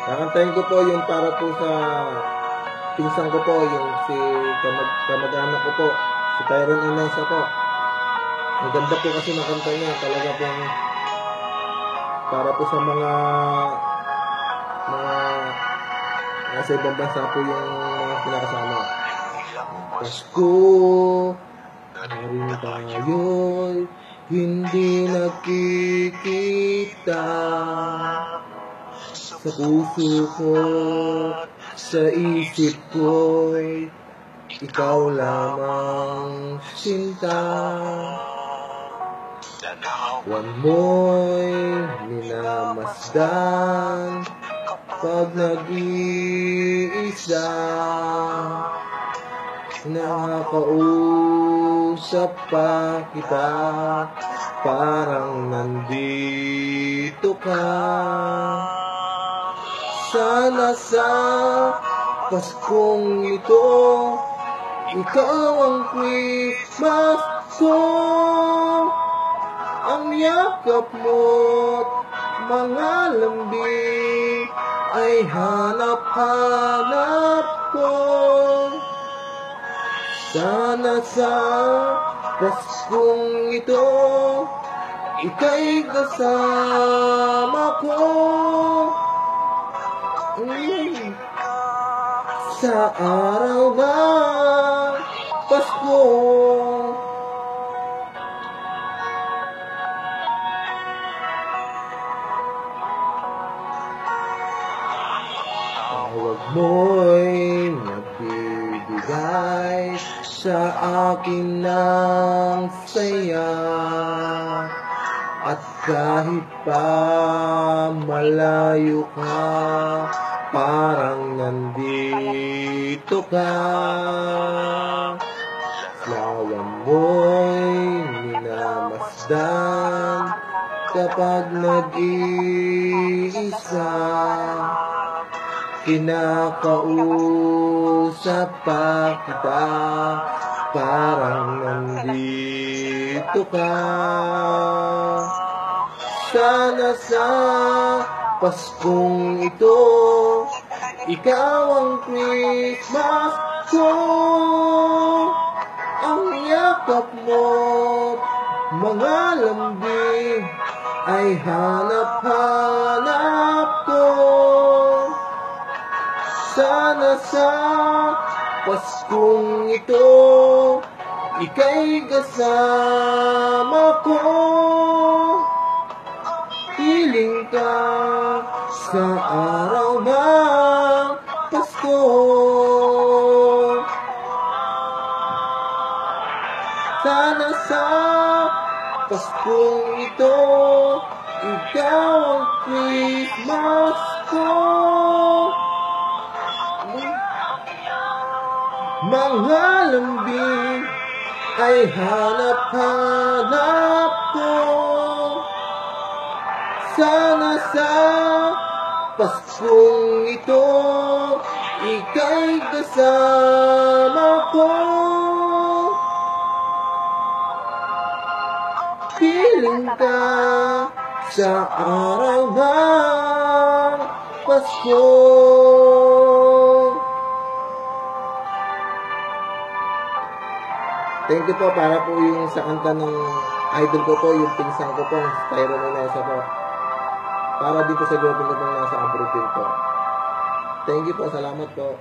Kakantahin ko po yung para po sa pinsan ko po, yung si kamag-anak ko po, si Tyron Inesa po. Ang ganda po kasi ng kanta niya, talaga pong para po sa mga nasa ibang bansa po yung mga kinakasama. Pasko na rin tayo'y hindi nakikita. Sa puso ko, sa isip ko'y ikaw lamang sinta. Buwan mo'y minamasdan pag nag-iisa. Nakakausap pa kita, parang nandito ka. Sana sa Paskong ito, ikaw ang Christmas ko. Ang yakap mo't mga lambing ay hanap-hanap ko. Sana sa Paskong ito, ika'y kasama ko. Sa araw ng Pasko. Tawag mo'y nagbibigay sa akin ng saya. At kahit pa malayo ka, parang nandito ka. Lawa mo'y minamasdan kapag nag-iisa. Kinakausap pa kita, parang nandito ka. Sana sa Paskong ito, ikaw ang Christmas ko. Ang yakap mo't mga lambing ay hanap-hanap ko. Sana sa Paskong ito, ika'y kasama ko. Piling ka sa araw ng Pasko. Sana sa Paskong ito, ikaw ang Christmas ko. Mga lambing ay hanap-hanap ko. Sana sa Paskong ito, ika'y kasama ko. Piling ka sa araw ng Pasko. Thank you po, para po yung sa kanta ng idol ko po, yung pinsan ko po, Tyron Inesa po. Para dito sa group ko pong nasa abroad din po. Thank you po, salamat po.